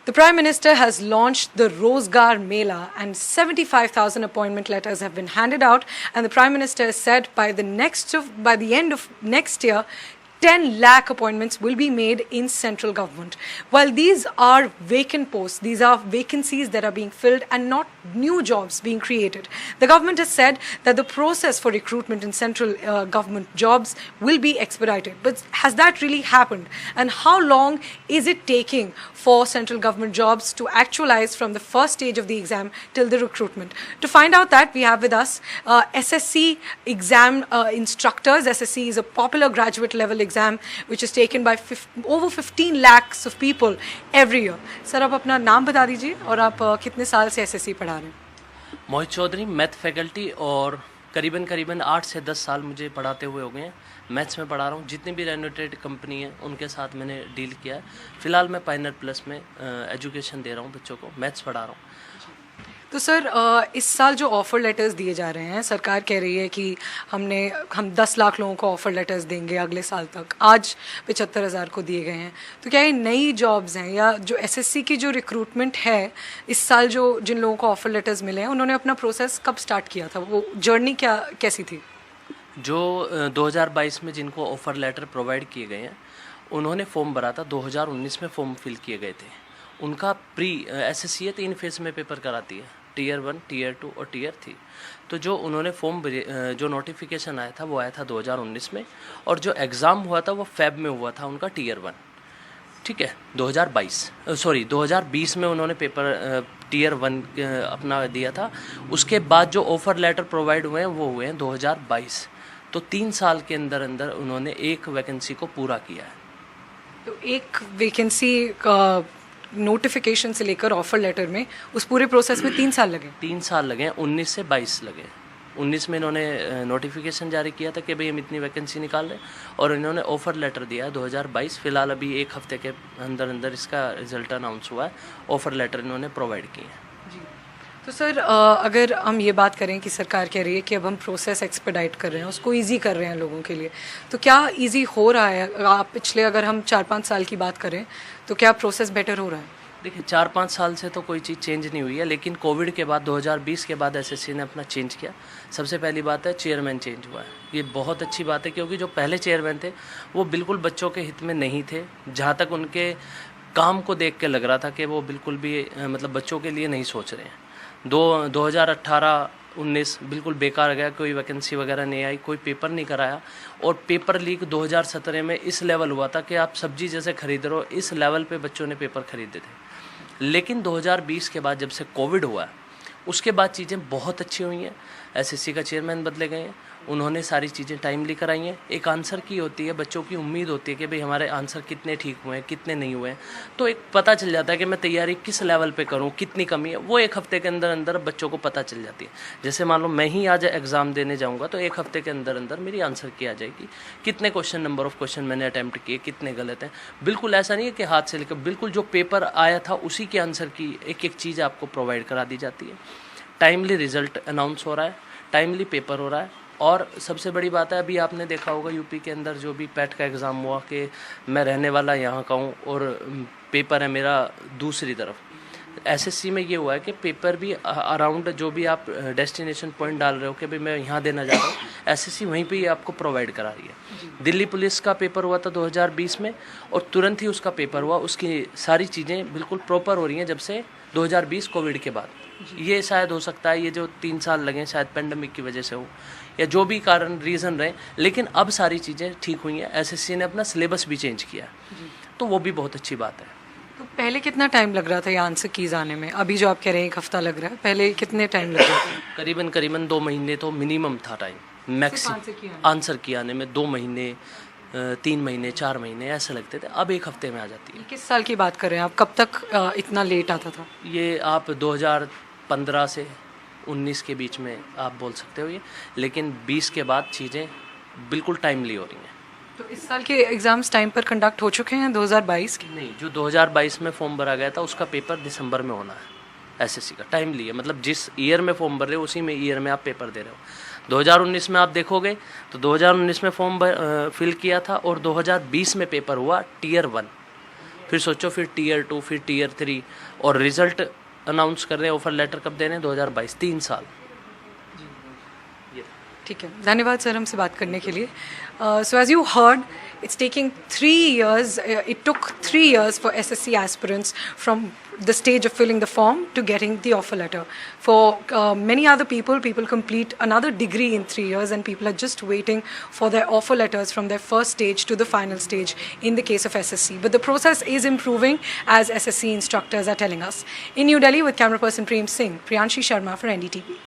The Prime Minister has launched the Rozgar Mela and 75,000 appointment letters have been handed out, and the Prime Minister has said by the end of next year 10 lakh appointments will be made in central government. While these are vacant posts, these are vacancies that are being filled and not new jobs being created. The government has said that the process for recruitment in central government jobs will be expedited. But has that really happened? And how long is it taking for central government jobs to actualize from the first stage of the exam till the recruitment? To find out that, we have with us SSC exam instructors. SSC is a popular graduate level exam which is taken by over 15 lakhs of people every year. Sir आप अपना नाम बता दीजिए और आप कितने साल से एसएससी पढ़ा रहे हैं? मोहित चौधरी, मैथ फैकल्टी, और करीबन 8 से 10 साल मुझे पढ़ाते हुए हो गए हैं। मैथ्स में पढ़ा रहा हूँ। जितनी भी रेनोटेड कंपनी है उनके साथ मैंने डील किया है। फ़िलहाल मैं पायनियर प्लस में एजुकेशन दे रहा हूँ बच्चों को, मैथ्स पढ़ा रहा हूँ। तो सर इस साल जो ऑफ़र लेटर्स दिए जा रहे हैं, सरकार कह रही है कि हम 10 लाख लोगों को ऑफ़र लेटर्स देंगे अगले साल तक। आज 75,000 को दिए गए हैं। तो क्या ये नई जॉब्स हैं या जो एसएससी की जो रिक्रूटमेंट है इस साल, जो जिन लोगों को ऑफ़र लेटर्स मिले हैं उन्होंने अपना प्रोसेस कब स्टार्ट किया था? वो जर्नी कैसी थी? जो 2022 में जिनको ऑफ़र लेटर प्रोवाइड किए गए हैं उन्होंने फॉर्म भरा था। 2019 में फॉर्म फिल किए गए थे। उनका प्री एसएससी 3 फेज़ में पेपर कराती है, टीयर 1, टीयर 2 और टीयर 3। तो जो उन्होंने फॉर्म जो नोटिफिकेशन आया था वो आया था 2019 में, और जो एग्ज़ाम हुआ था वो फेब में हुआ था उनका टीयर 1। ठीक है, 2020 में उन्होंने पेपर टीयर 1 अपना दिया था। उसके बाद जो ऑफ़र लेटर प्रोवाइड हुए हैं वो हुए हैं 2022। तो 3 साल के अंदर उन्होंने एक वैकेंसी को पूरा किया है। तो एक वैकेंसी का नोटिफिकेशन से लेकर ऑफर लेटर में उस पूरे प्रोसेस में 3 साल लगे? 3 साल लगे हैं। 19 से 22 लगे। 19 में इन्होंने नोटिफिकेशन जारी किया था कि भाई हम इतनी वैकेंसी निकाल रहे हैं, और इन्होंने ऑफ़र लेटर दिया है 2022। फ़िलहाल अभी 1 हफ्ते के अंदर इसका रिज़ल्ट अनाउंस हुआ है। ऑफ़र लेटर इन्होंने प्रोवाइड किए हैं। तो सर अगर हम ये बात करें कि सरकार कह रही है कि अब हम प्रोसेस एक्सपेडाइट कर रहे हैं, उसको इजी कर रहे हैं लोगों के लिए, तो क्या इजी हो रहा है? पिछले अगर हम 4-5 साल की बात करें तो क्या प्रोसेस बेटर हो रहा है? देखिए, 4-5 साल से तो कोई चीज़ चेंज नहीं हुई है, लेकिन कोविड के बाद 2020 के बाद एसएससी ने अपना चेंज किया। सबसे पहली बात है चेयरमैन चेंज हुआ है। ये बहुत अच्छी बात है, क्योंकि जो पहले चेयरमैन थे वो बिल्कुल बच्चों के हित में नहीं थे। जहाँ तक उनके काम को देख के लग रहा था कि वो बिल्कुल भी मतलब बच्चों के लिए नहीं सोच रहे हैं। 2018-19 बिल्कुल बेकार गया, कोई वैकेंसी वगैरह नहीं आई, कोई पेपर नहीं कराया, और पेपर लीक 2017 में इस लेवल हुआ था कि आप सब्जी जैसे खरीद रहे हो, इस लेवल पे बच्चों ने पेपर खरीदे थे। लेकिन 2020 के बाद जब से कोविड हुआ उसके बाद चीज़ें बहुत अच्छी हुई हैं। एसएससी का चेयरमैन बदले गए हैं, उन्होंने सारी चीज़ें टाइमली कराई हैं। एक आंसर की होती है, बच्चों की उम्मीद होती है कि भाई हमारे आंसर कितने ठीक हुए हैं, कितने नहीं हुए हैं, तो एक पता चल जाता है कि मैं तैयारी किस लेवल पे करूं, कितनी कमी है, वो 1 हफ्ते के अंदर बच्चों को पता चल जाती है। जैसे मान लो मैं ही आज एग्ज़ाम देने जाऊँगा तो 1 हफ्ते के अंदर मेरी आंसर की आ जाएगी, कितने क्वेश्चन, नंबर ऑफ़ क्वेश्चन मैंने अटैम्प्ट किए, कितने गलत हैं। बिल्कुल ऐसा नहीं है कि हाथ से लेकर, बिल्कुल जो पेपर आया था उसी के आंसर की एक चीज़ आपको प्रोवाइड करा दी जाती है। टाइमली रिज़ल्ट अनाउंस हो रहा है, टाइमली पेपर हो रहा है, और सबसे बड़ी बात है, अभी आपने देखा होगा यूपी के अंदर जो भी पैट का एग्ज़ाम हुआ कि मैं रहने वाला यहाँ का हूँ और पेपर है मेरा दूसरी तरफ। एसएससी में ये हुआ है कि पेपर भी अराउंड जो भी आप डेस्टिनेशन पॉइंट डाल रहे हो कि भाई मैं यहाँ देना जा रहा हूँ, एसएससी वहीं पे ही आपको प्रोवाइड करा रही है। दिल्ली पुलिस का पेपर हुआ था 2020 में, और तुरंत ही उसका पेपर हुआ। उसकी सारी चीज़ें बिल्कुल प्रॉपर हो रही हैं जब से 2020 कोविड के बाद। ये शायद हो सकता है ये जो 3 साल लगे शायद पेंडेमिक की वजह से हो, या जो भी कारण रीज़न रहे, लेकिन अब सारी चीज़ें ठीक हुई हैं। एसएससी ने अपना सिलेबस भी चेंज किया, तो वो भी बहुत अच्छी बात है। तो पहले कितना टाइम लग रहा था ये आंसर कीज आने में? अभी जो आप कह रहे हैं 1 हफ्ता लग रहा है, पहले कितने टाइम लग रहा था? करीबन 2 महीने तो मिनिमम था टाइम, मैक्सिमम आंसर की आने में 2 महीने, 3 महीने, 4 महीने ऐसे लगते थे। अब 1 हफ्ते में आ जाती है। किस साल की बात कर रहे हैं आप? कब तक इतना लेट आता था? ये आप 2015 से 19 के बीच में आप बोल सकते हो ये, लेकिन 20 के बाद चीज़ें बिल्कुल टाइमली हो रही हैं। तो इस साल के एग्ज़ाम्स टाइम पर कंडक्ट हो चुके हैं 2022 के? नहीं, जो 2022 में फॉर्म भरा गया था उसका पेपर दिसंबर में होना है। एसएससी का टाइमली है, मतलब जिस ईयर में फॉर्म भर रहे हो उसी में ईयर में आप पेपर दे रहे हो। 2019 में आप देखोगे तो 2019 में फॉर्म फिल किया था, और 2020 में पेपर हुआ टीयर 1। फिर सोचो, फिर टीयर 2, फिर टीयर 3, और रिजल्ट अनाउंस कर रहे हैं, ऑफर लेटर कब दे रहे हैं? 2022, 3 साल। ठीक है, धन्यवाद सर हमसे बात करने के लिए. So as you heard, it's taking 3 years, it took 3 years for SSC aspirants from the stage of filling the form to getting the offer letter. For many other people complete another degree in 3 years, and people are just waiting for their offer letters from their first stage to the final stage in the case of SSC. But the process is improving, as SSC instructors are telling us. In New Delhi with camera person Prem Singh, Priyanshi Sharma for NDTV.